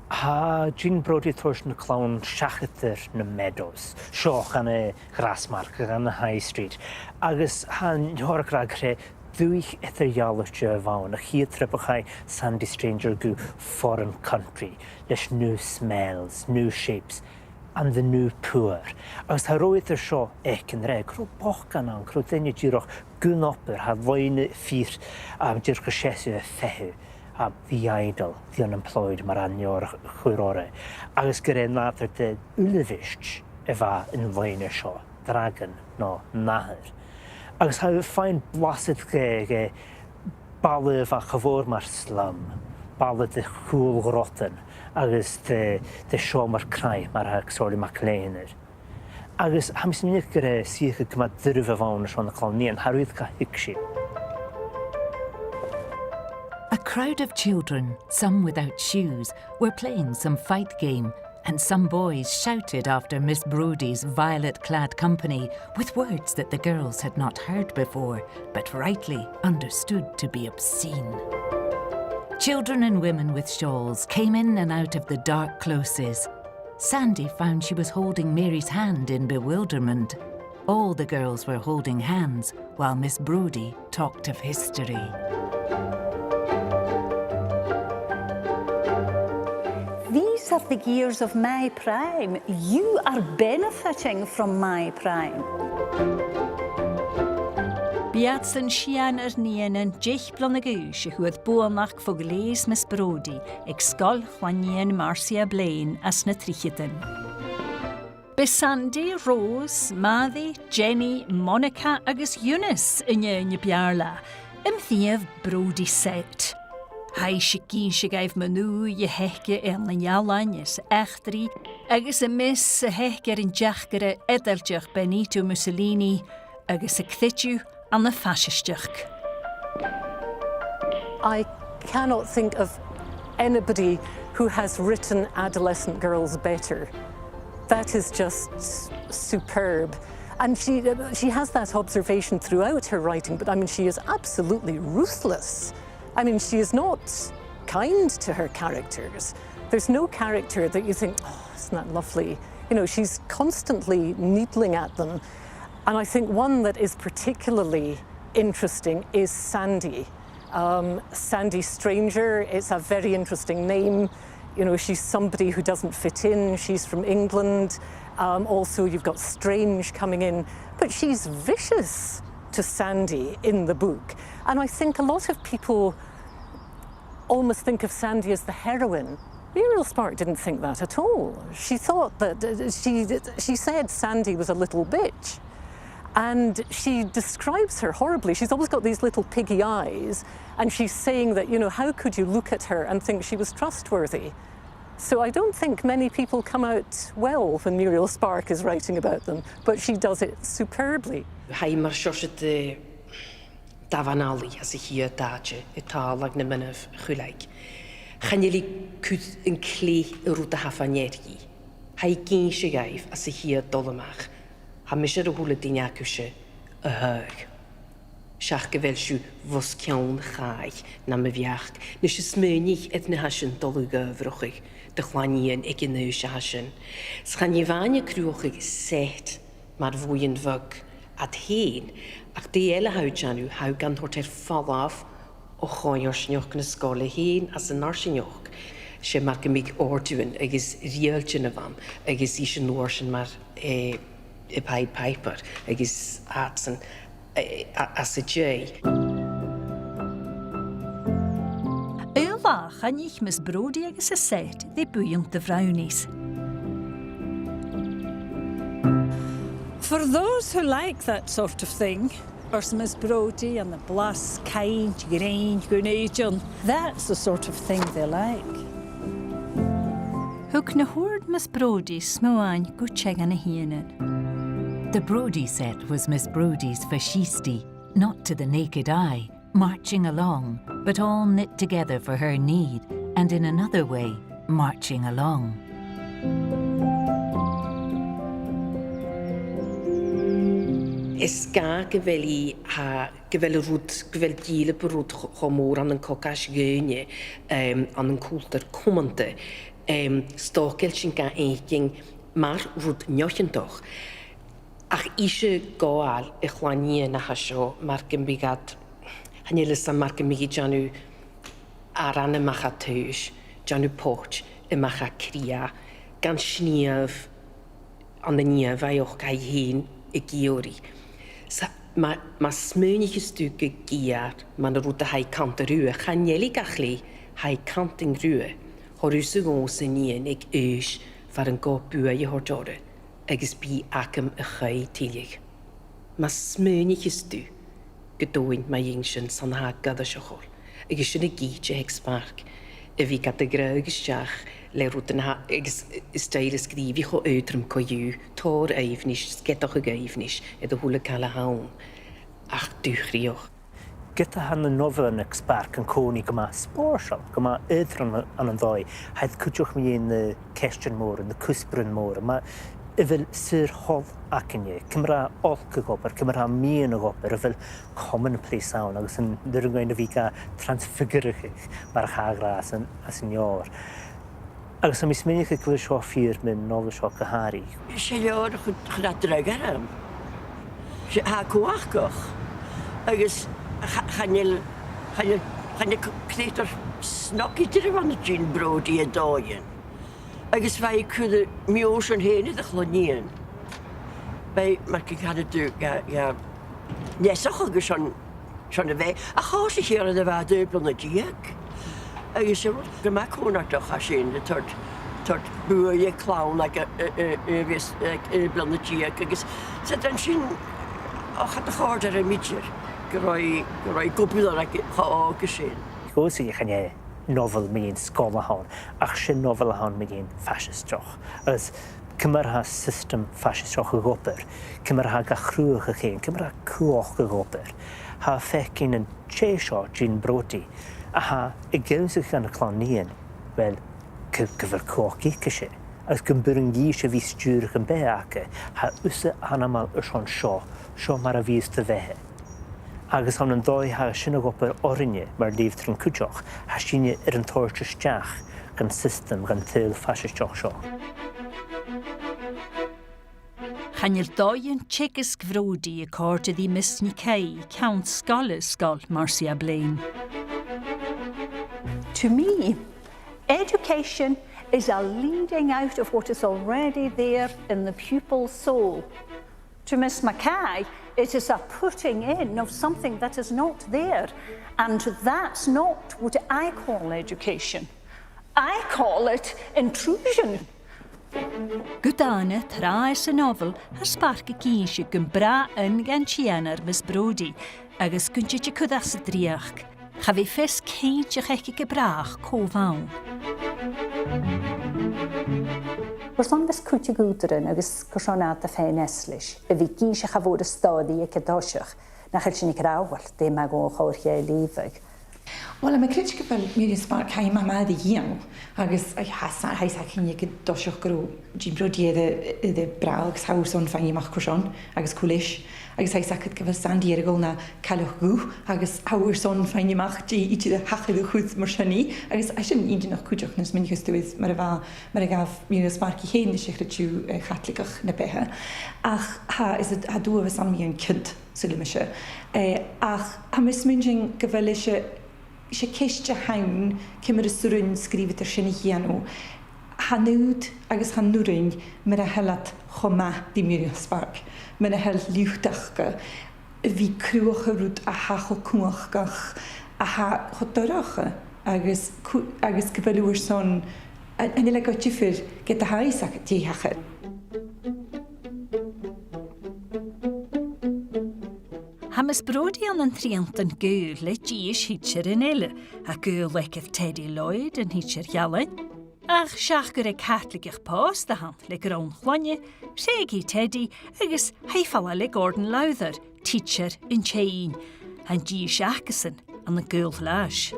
Ha Jean Brodie thwrs na clown siachythyr na meadows, sioch an y grasmark gan y High Street. Agus han nhor gragre ddwych eithriologio fawn, a chi trepachai Sandy Stranger gu foreign country, leis new smells, new shapes, and the new poor. Agus ha roedd yr sio yn reg, cro boch gan an, cro dynnu giroch gwn opr, ha foen ffyr dir gysiesiu y fehu, the idle, the unemployed, mar anio'r chwyrore. Agus gyda nadr dy ulefisht efa yn foen y sio, dragon, no, nahyr. Agus ha fain blasid ge balif a chyfwr mar slum, balid y chŵl groten, agus de sio mar crai mar hag sori macleiner. Agus ham sy'n mynd gyda sych y gyma dyrf y fawn sio na colonian, harwydd ca hicsi. A crowd of children, some without shoes, were playing some fight game, and some boys shouted after Miss Brodie's violet-clad company with words that the girls had not heard before, but rightly understood to be obscene. Children and women with shawls came in and out of the dark closes. Sandy found she was holding Mary's hand in bewilderment. All the girls were holding hands while Miss Brodie talked of history. These are the years of my prime. You are benefiting from my prime. Biad sy'n sian nian yn jich blonagwys y hwyd bwynach ffogleis Miss Brodie ag sgol chwanien Marcia Blane as na trichydyn. Be Sandy, Rose, Maddy, Jenny, Monica agus Eunice yn biarla, ymddiaf Brodie set. Hai si gyn si gaif manu y hechge yn ialan ys echtri, agus y mis y hechger yn jachgere edelgech Benito Mussolini, agus y cthitju an the fascistach. I cannot think of anybody who has written adolescent girls better. That is just superb. And she has that observation throughout her writing, but I mean, she is absolutely ruthless. I mean, she is not kind to her characters. There's no character that you think, oh, isn't that lovely? You know, she's constantly needling at them. And I think one that is particularly interesting is Sandy. Sandy Stranger, it's a very interesting name. You know, she's somebody who doesn't fit in. She's from England. Also, you've got Strange coming in. But she's vicious to Sandy in the book. And I think a lot of people almost think of Sandy as the heroine. Muriel Spark didn't think that at all. She thought that, she said Sandy was a little bitch. And she describes her horribly. She's always got these little piggy eyes. And she's saying that, you know, how could you look at her and think she was trustworthy? So I don't think many people come out well when Muriel Spark is writing about them, but she does it superbly. Hai mar siosyd dafanali as y hir daje, y talag na mynaf chwlaig. Chaneli cwyd yn cli y rwta haffanergi. Hai gyn si gaif as y hir dolamach. Ha mysir y hwle dynacwysio y hyg. Siach gyfel siw fos ciawn chai na my fiach. Nes y smynig edna hasyn dolw gyfrochig. Dychwanien ag yn ywys hasyn. S'chan i fan y crwchig set mar fwy yn fyg ad hen. Ac di ele hawdjanw haw gan hort falaf o choior snioch yn ysgol y hen as yn arsinioch. Se mar gymig ordwyn ag is rieltyn y fam ag is isyn norsyn mar y Pied Piper ag is atsan as y jay. chanich Miss Brodie agus a set they buoyant the brownies. For those who like that sort of thing, or Miss Brodie and the blas, kind, grain, Gunation, that's the sort of thing they like. Hook na hoord Miss Brodie smoan gutcheg an a hienin. The Brodie set was Miss Brodie's fascisti, not to the naked eye, marching along, but all knit together for her need, and in another way, marching along. Is ga gyfeli ha gyfel rwyd gyfel gil y brwd chomwr an yn cogas gynnu an yn cwlter cwmante stogel sy'n ga eiking mar rwyd niochen doch ach eisiau goal y chwani na hasio mar gymbigad hanelys am mar gymbigad janw aran y macha tŵs janw poch y macha cria gan sniaf an y niaf a o'ch gai hun y giori. Ma smönig stuke giar man rwyd a hai cant y rŵa. Chaneli gachli hai cant yng rŵa. Horwys y gos yn un ag ys far yn go bwa i hordore. Agos bi acam y chai tilig. Ma smönig stu gydoen ma yngsyn san ha gada siachol. Agos yn y gyd y heg spark. Y fi gada graag ysdiach le rwyd yn ha agos ystayl ysgrifi cho ydrym co yw. Tor eifnis, sgedach y geifnis, edrych hwyl y cael y hawn. Ach, dwchrioch. Gyda han y nofel yn Spark yn cwni gyma sporsiol, gyma ydrym an yn ddoi. Haid cwtioch mi yn y cestiwn môr, yn y cwsbryn môr. Mae yfel syr hof ac yn ie. Cymra olc y gober, cymra mi yn y gober, yfel commonplace awn. Agus yn dyrgwain y fi ga transfigurach eich mae'r chagra as yn ior. Agus am ismynnych y gwyl sio ffyr mewn nofel sio gyhari. Se lior chyd adreg ar am. Se ha cwach goch. Agus chanel creator snogi dyr fan y Jean Brodie y doien. Agus fai cwyd y mios yn hen iddo chlonien. Fai mae'r gyngad y dwi nesach agus son y fe. A chos i chi'r yna fa dybl y diag. Agus gyma cwnach doch a sy'n tord bwy y clawn ag y blan y diag. Agus sydyn sy'n och at y chord ar y midger. Gyroi gwbl ar o gysyn. Gwrs i chan ie nofel mi yn sgol a hon, ach sy'n nofel a hon mi yn fascist joch. As cymar ha system fascist joch y gober, cymar ha gachrwch y chyn, cymar ha cwch y gober. Ha fecyn yn cheisio Jean Brodie, a ha y gywns ych gan y clan nian, wel, gyfer cwch i cysyn. As gymbyr yn gys y fi stwr yn be ac ha usa anamal y sion sio mar a fi ys dy fehe. Agus han yn ddoi ha sy'n o gober orinne mae'r lif trwy'n cwtioch, ha sy'n yn torch ysdiach gan system gan teil fascistioch sio. Chanel doien Chegis Brodie y cort ydi Miss Kay, Count Sàr-Sgeòil Marcia Blane. To me, education is a leading out of what is already there in the pupil's soul. To Miss Kay, it is a putting in of something that is not there, and that's not what I call education. I call it intrusion. Gudane traes y nofel ha Spark y gysio gymbra yn gan Chianar Miss Brodie, agos gwyntio cwdas y driach. Cha fi ffes ceint ych eich gybrach co fawn. Persoon was cwtio gwydryn agos gwrsionad y ffein eslis. Y fi gysio cha fod y stodi y cydosiach. Na chael sy'n i grawal, dim ag o'ch o'r lle lifig. Wel, mae critical fel Muriel Spark hai mama di hian, agos hai sa cyn i gydosiach gro Jean Brodie iddo braw, agos hawr son ffain i mach cwrsion, agos cwlish, agos hai sa cyd gyfer sandi ergol na calwch gw, agos hawr son ffain i mach di i ti hachyd o chwyd mor syni, agos eisiau un dyn o'ch cwdiwch nes mynd i'ch ystwydd, mae'r gaf Muriel Spark i hen nes i'ch rydw chatligach na beha. Ach, ha dŵa fes an mi yn cynt, sy'n lymisio. Ach, ha mis mynd i'n gyfel eisiau ceisio hawn cymryd y sŵryn sgrifyd yr sy'n hi anw. Hanwyd agos hanwryn mae'n helat choma di Muriel Spark. Mae'n hel liwtach ga. Fi crwch y rwyd a ha cho cwngach gach a ha chodorach agus gyfylwyr son, yn ila gotio ffyr gyda haes ac diachyd. Ha Miss Brodie an triant an gŵl le gys hitcher yn ele, a gŵl lecydd Teddy Lloyd yn hitcher Ialain, ach siach gyda Catholic eich post a hand le grawn chlange, segi Teddy agos haifala le Gordon Lowther, teacher in Chain, and gys Ackerson an the gŵl flash.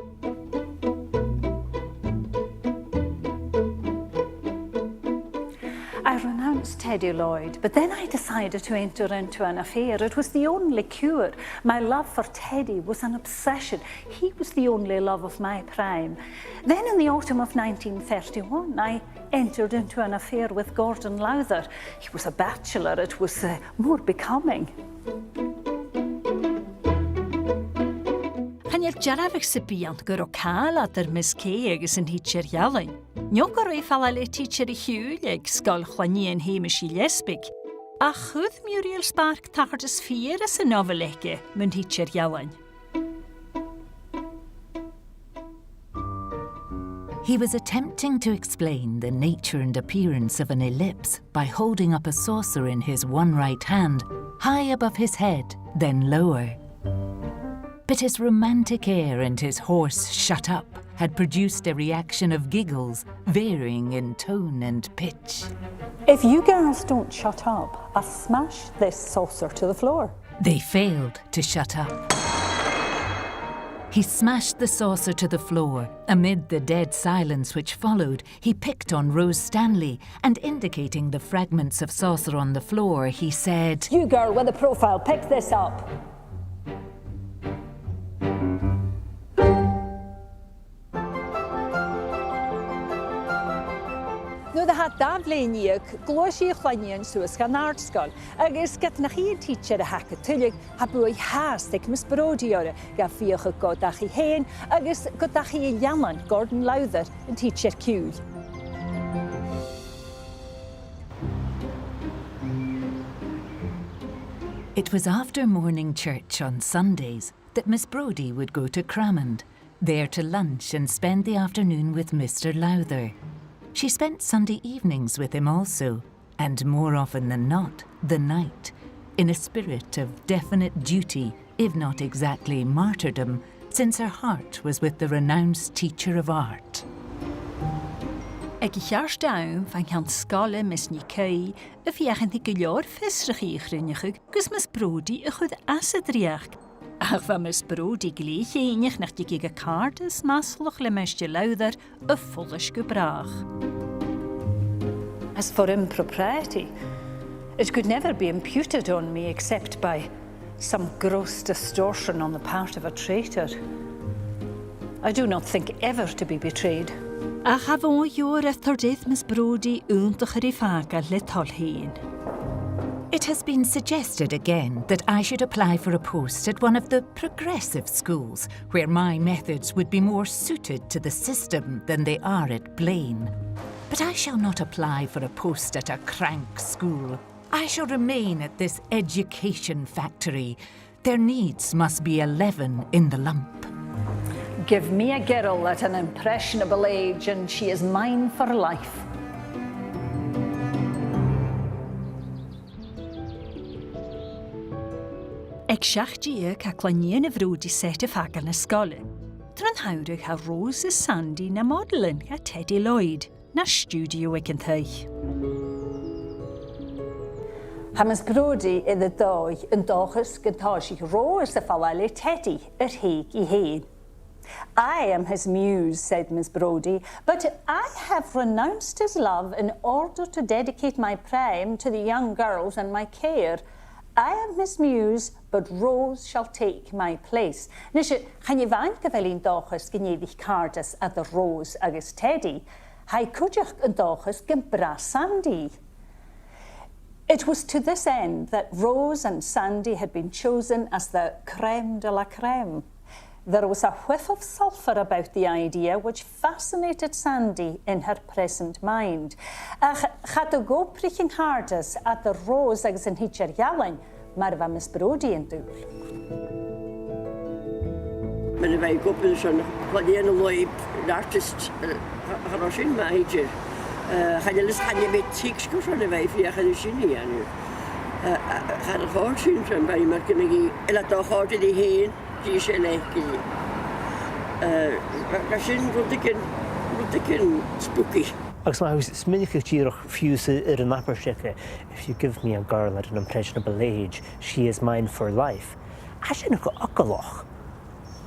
I renounced Teddy Lloyd, but then I decided to enter into an affair. It was the only cure. My love for Teddy was an obsession. He was the only love of my prime. Then in the autumn of 1931, I entered into an affair with Gordon Lowther. He was a bachelor. It was more becoming. Chanel jarafig sybiant gyro cael adar Miss Kay agos yn hitcher Ialain. Nio gyro I falale teacher I Hugh ag sgol chwani yn Miss Gillespie. A chwyd Muriel Spark tachart ys ffyr as y noveleke mynd hitcher Ialain. He was attempting to explain the nature and appearance of an ellipse by holding up a saucer in his one right hand, high above his head, then lower. But his romantic air and his hoarse shut up had produced a reaction of giggles, varying in tone and pitch. If you girls don't shut up, I'll smash this saucer to the floor. They failed to shut up. He smashed the saucer to the floor. Amid the dead silence which followed, he picked on Rose Stanley, and indicating the fragments of saucer on the floor, he said, You girl with a profile, pick this up. No the hat dafleiniag, glosi chwanian suas gan Sàr-Sgeòil, agos gat nach chi teacher a haca tulig ha bwy hastig Miss Brodie ora, ga fiach a godach I hen, agos godach I Ialain, Gordon Lowther, and teacher Cúil. It was after morning church on Sundays that Miss Brodie would go to Cramond, there to lunch and spend the afternoon with Mr. Lowther. She spent Sunday evenings with him also, and more often than not, the night, in a spirit of definite duty, if not exactly martyrdom, since her heart was with the renounced teacher of art. Ag I charst dawn van gaan scolle Miss Kay, a fiachent I gylor fysrach I chrynnigig, gus Miss Brodie a chud asadriach. Ach van Miss Brodie gleich enig nach die giga kaartes masloch le Mr. Lowther a fullish gebrach. As for impropriety, it could never be imputed on me except by some gross distortion on the part of a traitor. I do not think ever to be betrayed. Ach ha von jor ethardydd Miss Brodie úntach ar I faga le tolheen. It has been suggested again that I should apply for a post at one of the progressive schools, where my methods would be more suited to the system than they are at Blane. But I shall not apply for a post at a crank school. I shall remain at this education factory. Their needs must be 11 in the lump. Give me a girl at an impressionable age and she is mine for life. Ag siachdi ca clanien y Brodie set y fagal na sgole. Tran hawrig ha Rose Sandy na modelin a Teddy Lloyd na studio ag yn thai. Ha Miss Brodie I the doi yn dochus gyntasi Rose a falale Teddy heig I hen. I am his muse, said Miss Brodie, but I have renounced his love in order to dedicate my prime to the young girls and my care. I am his muse, but Rose shall take my place. Nishe, chan I vain gyfelin dochus gynneddig cardas at the Rose agus Teddy, hai cwjach yn dochus gymbra Sandy. It was to this end that Rose and Sandy had been chosen as the crème de la crème. There was a whiff of sulphur about the idea which fascinated Sandy in her present mind. Ach, chad o go prichin hardas at the Rose agus yn hitcher Ialain, mar va Miss Brodie yn dŵl. Mae'n y fai gwbl sy'n chwalian y loib yn artist harosyn ma heidir. Chanelys chania me tig sgwrn y fai fi a chanel sy'n i anu. Chan y chor sy'n sy'n bai mae'r gynnig i ela do chor dydi hen di eisiau leich i. Sy'n rwydygyn spooky. Agus mae smynnych eich ddyrwch ffiws yr yn abersiaca, if you give me a girl at an impressionable age, she is mine for life. A sy'n ych o agaloch.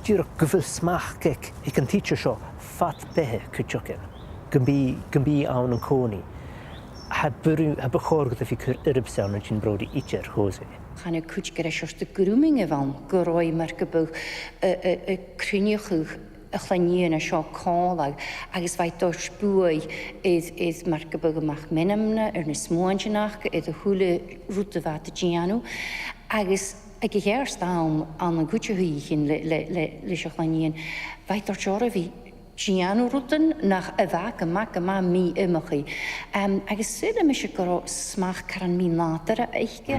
Ddyrwch gyfyl smach gig, ik yn teacher sio fat behe cwtiocan. Gymbi awn yn coni. Ha bechorgyd if you could irribsawn yn Jean Brodie eacher hose. Chan y cwt gyda siwrs dy grwming y fan, gyroi mae'r gybl y crynioch y chlanion a sio colag, agos fai dors bwy idd mae'r gybl ymach menamna, nes mwanjanach, idd y hwle rwt y fat y gianw, agos ag i herst dawn an y gwtio hyn le sio chlanion, fai dors ora fi Gianw rwtyn nach y fag yma mi ymwch chi. Agos sydd am eisiau gyro smach caran mi nader a eichge.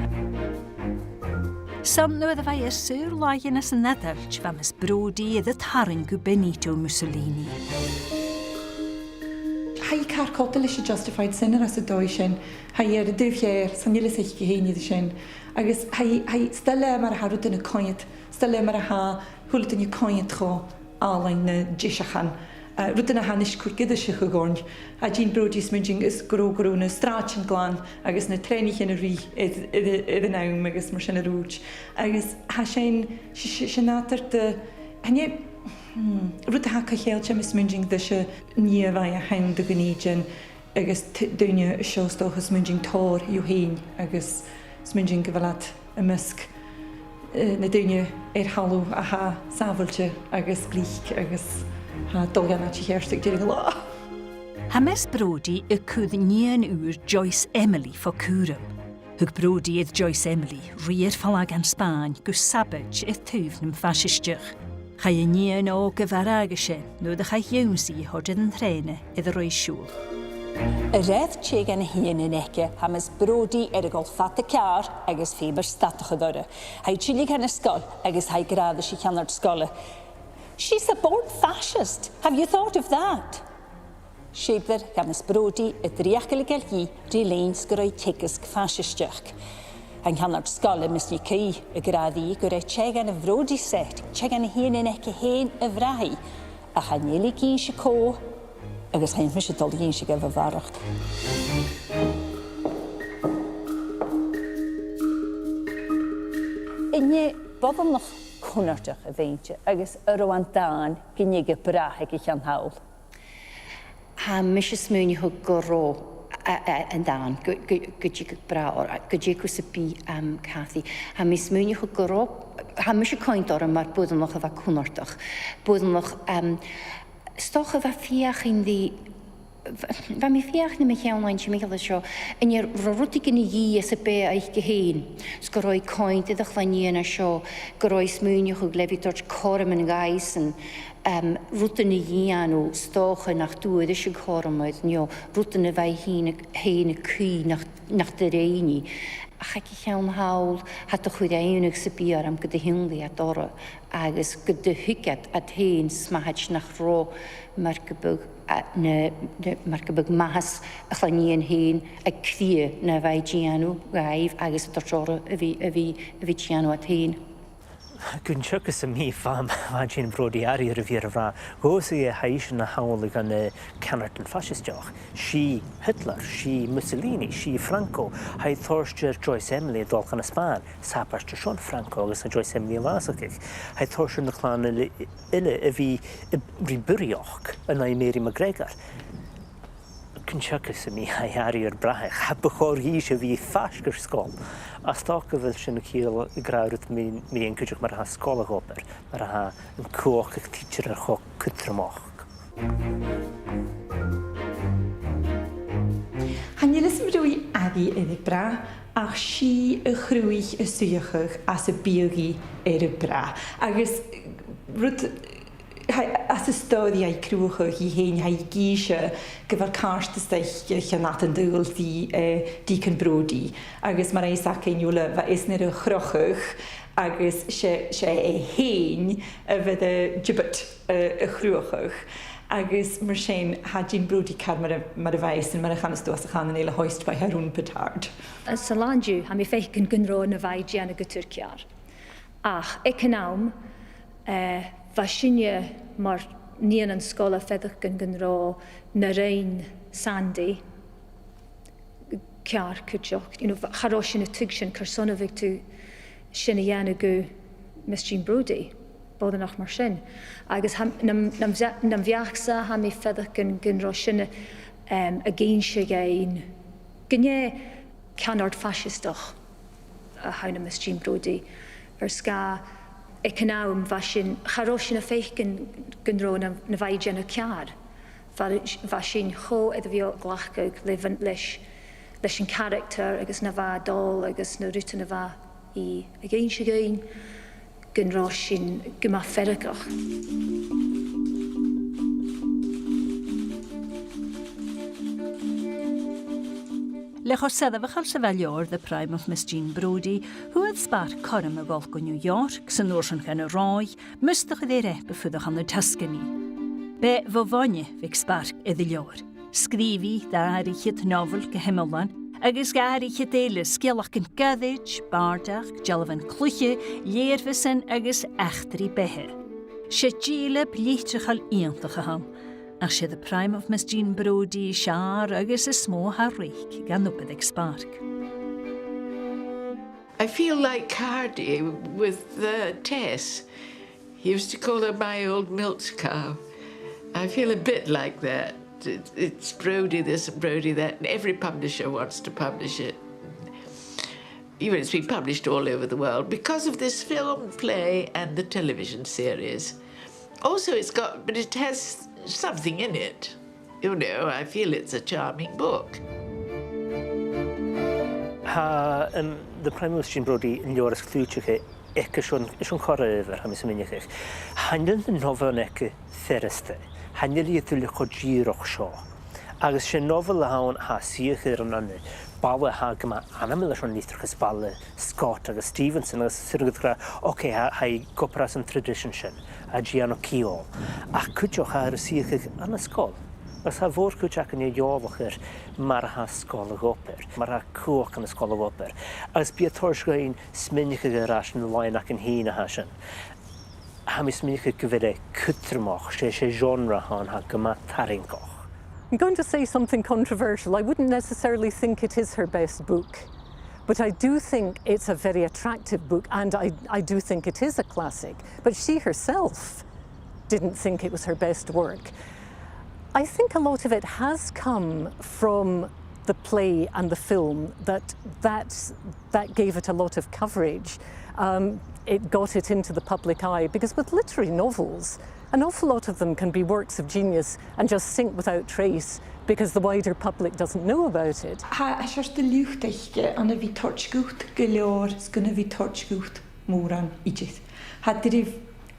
Sam nhw ydw y syr laien as y neddart fa Miss Brodie iddo tarin gw Benito Mussolini. Hai car cotel eisiau justified sinner as y doi sin. Hai y dyffier, sanilys eich gehyn iddo sin. Agos hai stelle mar a ha rwtyn y coed. Stelle mar a ha hwlyd yn y coed cho. Alain na ddysachan. Rydyn a hanes cwrgydd y sych o gorn. A Jean Brodie smynging ys gro na strach yn glan, agos na trenig yn y rhi idd yn awm, agos mar sy'n y rwj. Agos ha sy'n nater dy... Hynny... Rydyn ha cael sy'n smynging dy sy ni a fai a hawn dy gynidjan, agos dwynia y sio stoch y smynging tor i'w hyn, agos smynging gyfalad y mysg. Na dwynia halw a ha safoltio agos glich agos ha dolgan at i herstig dyrig la. Ha Miss Brodie y cwyd nian yw'r Joyce Emily fo cwrym. Hwg Brodie ydd Joyce Emily rhyr falag an Sbaen gwrs sabaj ydd tŵfn ym ffasistioch. Chai y nian o gyfarag ysyn nw ddech ai iwnsi hodydd yn trene ydd roi siŵl. Y redd teg yn hyn yn ece, ha Miss Brodie gol fat y car agos ffeber statach y ddore. Hai chilig yn ysgol agos hai gradd ysig hanner sgol. She's a born fascist. Have you thought of that? Siebder ha Miss Brodie driachel gael hi leins gyroi tegysg fascistioch. Ang hanner sgol Miss Kay y graddi gyroi teg yn y Brodie set, teg yn hyn yn ece hen y frai. A chaneli gyn si co, agos hain mis y dol gyn si gyfer farach. Inne boddom noch cwnartach y feintio, agos yr oan dan gynig y brach ag eich anhawl. Ha mis y smwni hw goro yn dan, gydig brawr, gydig gwrs y bu am Cathy. Ha mis smwni hw goro, ha mis y coint o'r yma'r bod yn loch y fa cwnartach. Bod yn loch... Stoch y fa ffiach yn ddi... Fa mi ffiach na mi chiawn ein sy'n meddwl sio, yn i'r rwrwtig yn i gi as y be eich gehyn. Sgoroi coint ydych lani yna sio, goroi smwniwch o glefi dod corym yn gais yn rwtyn i gi anw, stoch yn ach dwyd eisiau corymoedd, nio, rwtyn y fai hyn y cwy nach dyr eini. A chag i llawn hawl, hat o chwyd einig sy'n biar am gyda hynli a dora, agos gyda hygad at hyn smahad nach ro mae'r gybog mahas a chlanian hyn a cria na fai gianw gaif agos y dortora y fi gianw at hyn. Gwyn siwcus y mi fam a Jean Brodie ari ar y fyr y fra. Gos i hais yn y hawl gan y canart yn fascistioch. Si Hitler, si Mussolini, si Franco. Hai thorstio'r Joyce Emily ddol gan y Span. Sapars dy Sean Franco agos y Joyce Emily yn lasach eich. Hai thorstio'r nychlan yle y fi ribyrioch yn ei Mary McGregor. Gwyn siwcus y mi hai ari ar brach. Ha bychor hi eisiau fi ffasgr sgol. A stoc y fel sy'n y cil y grawd mi yn cydwch mae'r ha sgol y gober. Mae'r ha yn cwch ag teacher ar chwch cydrymoch. Hanylys yn rwy agi edrych bra, ach si y chrwych y swychach as y biogi y bra. Agos rwyd as ystodi ai crwch I hen hai gysio gyfer carst ystech nat yn dwyl di can Brodie. Agus mae'r eis ac ein ywle fa isnir y chrochwch agus se hen fydd y gibbet y chrwchwch. Agus mar sin ha Jean Brodie car mar y faes yn mar y chanes dwas a chan yn eile hoist bai harwn petard. Salandiw ha mi feich yn gynro yn y fai gian y gytwyr ciar. Ach, econaum, Fashinia mar nian an scola feddach gan gynro na rein Sandy ciar cwtioch. Charos yn y tig sy'n carsonafig tu sy'n y ian y gw Miss Jean Brodie. Bod yn ach mar sy'n. Agus nam fiachsa ha mi feddach gan gynro sy'n y geinsio gain. Gynne canard fascistach a hawn Miss Jean Brodie. Ska econaum fashion charosin a feich gynro na faidian y ciar. Fashion cho edrych fi o glachgog lefant leis yn character agos na fa dol agos na rwt na fa I again si gain gynro sy'n gyma ferigach. Le chorseddaf al sefelior the prime of Miss Jean Brodie, who had Spark corym y golch o New York, sy'n orsyn gan y roi, mystach ydi rep y ffyddoch an y Tuscany. Be fo fonye fic Spark yddiolior. Sgrifi dar I chyd nofel gyhemolan, agos gar I chyd eile sgielach yn gaddage, bardach, jalafan clwche, leervissen agos echtri behe. Se gile blietrach al iantach aham. Ach sé the prime of Miss Jean Brodie Sàr agus is smó harric gan upedig Spark. I feel like Cardi with Tess. He used to call her my old milk cow. I feel a bit like that. It's Brodie this and Brodie that, and every publisher wants to publish it. Even it's been published all over the world because of this film, play, and the television series. Also, but it has something in it. You know, I feel it's a charming book. The Prime Minister Jean Brodie in Joris Cluchike is correver, ha mis minich. Handel the novel ecke thereste. Handel je tulle chodjiroch shaw. Agus she novel haun ha sicher an balle ha gema animal schon litrches balle Scott agus Stevenson agus sirgudra okay ha gopras an tradition shin a Giano Kio. Ach kucho ha sicher an skol. As ha vor kuchak in javacher mar ha skol goper. Mar ha kook an skol goper. As be torschgein sminnige raschen line ak in hina hashen. Ha mis minige gewede kutrmach she genre han ha gema tarinkoch. I'm going to say something controversial. I wouldn't necessarily think it is her best book, but I do think it's a very attractive book, and I do think it is a classic, but she herself didn't think it was her best work. I think a lot of it has come from the play and the film, that gave it a lot of coverage. It got it into the public eye, because with literary novels, an awful lot of them can be works of genius and just sink without trace because the wider public doesn't know about it. Ha sérst de luchteiche an a vi torchgut geleor skunna vi torchgut moran idjith. Ha dirif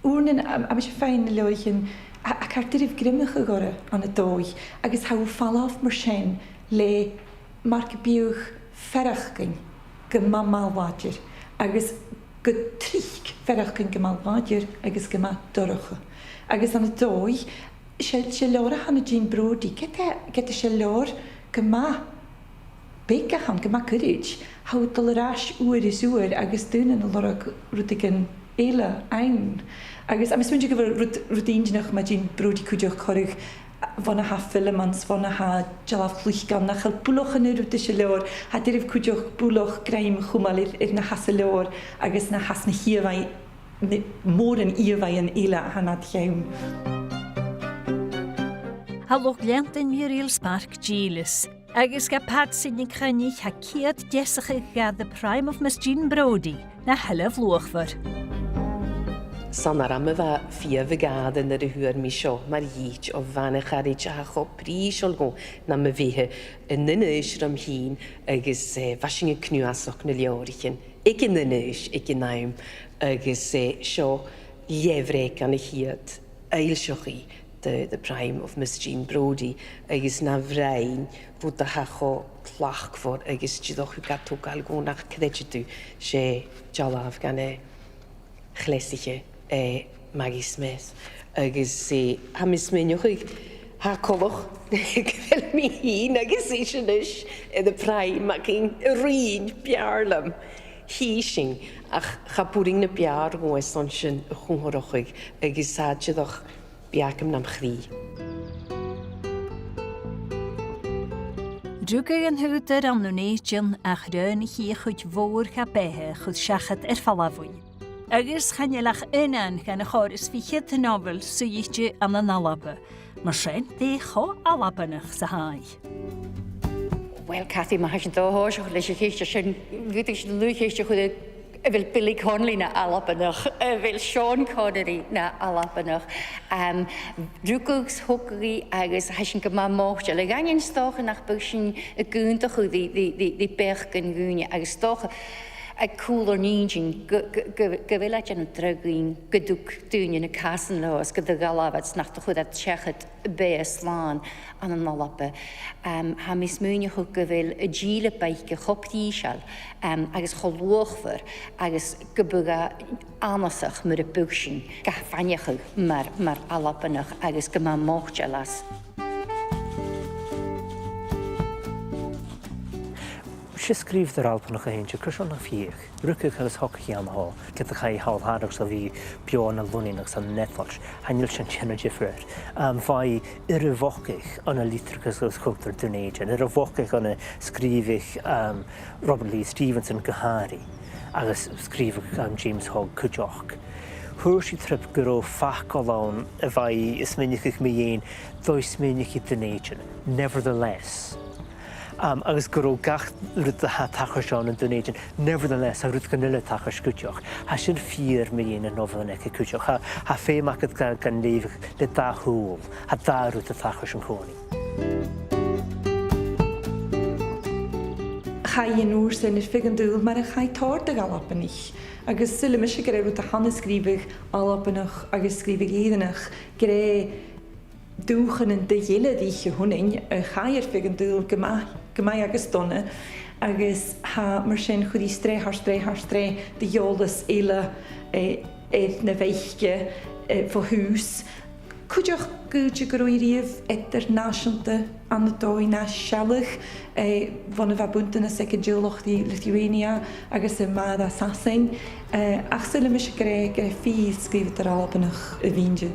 urnen am se fein leochen a kar dirif grimmige gore an a dói agus ha fall af mar sin le mark biuch ferachgin gemamal water agus getrich ferachgin gemal water agus gema dorche. Agus an y dói, se lor a Jean Brodie, geta se lor gyma bega han, gyma courage, how dol rash uer is uer, agus dyn yn y lor rwyd yn eile ein. Agus, a mis mynd i gyfer rwyd einjnach ma Jean Brodie cwydioch corig fan ha ffilmans, fan ha jalaf llwychgan, na chael bwloch yn rwyd se lor, ha dirif cwydioch bwloch graim chwmal na has y lor, agus na has na hiafai, more in Eva and Ela hanad jaim. Halloch lent in Muriel Spark Gillespie. Agus ga patsin in chrynich ha kiad jesige ga the prime of Miss Jean Brodie na helle vloogver. Sanara me va 4 vegade na de huur mi sjo mar jiet of vanne garich ha go priisol go na me vehe in de neusram heen agus wasinge knuasok na ljorichen. Ik in de neus, ik in naim. Agus seo lévrek an hiad eilsiochi the prime of Miss Jean Brodie agus na bhrein fod a hacho clach for agus tídoch gató gal go nach creditú sé jalaf gan chlesiche Maggie Smith agus sé ha mis méoch ha coloch fel mi hín agus é sin is the prime making rin bearlam hísing ach chapúring na bear go son sin chunhorochuig agus sáideach biacam nam chrí. Drúga an hútar an nónéitin ach rön hí chuid mhór cha béthe chud seachad falafúi. Agus chanelach inan gan a choris fiche de novel suíte an an alabe, mar sin dé cho alabanach sa haig. Well, Cathy MacDonald, leis chéiste sin gúteach sin luúchéiste chud bhfuil Billy Connolly na alabanach, bhfuil Sean Connery na alabanach. Drúcúgus thugaí agus heisin go má móchte le ganin stócha nach bu sin a gúnta chu dí bech gan gúne agus stócha ag coolar níjin go bhfuil an dragaín go dúine na casan leos go do galabhats nach chud a tchechad bé sláán an an nalappe. Ha mis múne chu go bhfuil a díle beice choptíisial agus cholóchfar agus go buga anasach mar a bugsin ga fannechu mar alapanach agus go má móchte las. Se scríb ar alpanach a héintse cruisián na fiech, rucah agus hocaí an há, get a chaí hálthach sa bhí beán na lunínach san Netflix, hainil sin tena difrir. Bhai ar a bhocaich an a lítrachas agus chugtar dunéidir, ar a bhocaich an a scríbich Robert Lee Stevenson gohári, agus scríbich James Hogg Cudeoch. Thúir sí trip go raibh fach go lán a bhai is minic mé dhéon dóis minic i dunéidir, nevertheless. Agus go raibh gach rud a tachar seán an dunéidir, nevertheless a rud go nula tachar Cudeoch. Ha sin fír mé dhéana an novel ag Cudeoch. Ha féimachad gan lévich le dá húil, ha dá rud a tachar sin cónaí. Chaí úr sin is figan dúil mar a chaí táirta galapanich. Agus sulla me se go raibh a hanna scríbeh alapanach agus scríbeh éidanach go ré dúchan an de dhéile díche hunning a chair figan dúil gomai agus donna agus ha mar sin chudí stré de jólas éile na bheiche fo hús. Cuideoch gúte go roiíomh internationalta an dói na sealach bhna bheith buntainna Sàr-Sgeòil Lithuania agus i mád a Sasain ach sulla me se go ré fí scríbh ar alapanach a bhíide.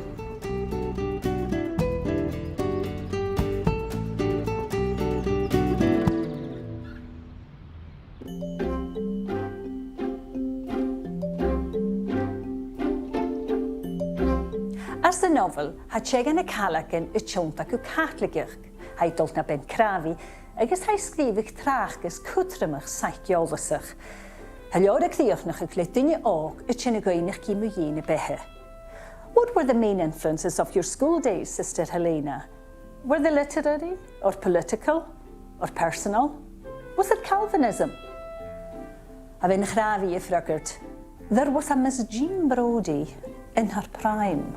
As the novel ha tegan na calagan i tionta go Cathalicach, ha dult na ben crafi, agus ha scríbig trachgus cwtramach Sàr-Sgeòilasach. Ha leor ag ddiochnach ag leduine og i tinagoinach cí mwyéna behe. What were the main influences of your school days, Sister Helena? Were they literary, or political, or personal? Was it Calvinism? Ha ben crafi i frugart, there was a Miss Jean Brodie in her prime.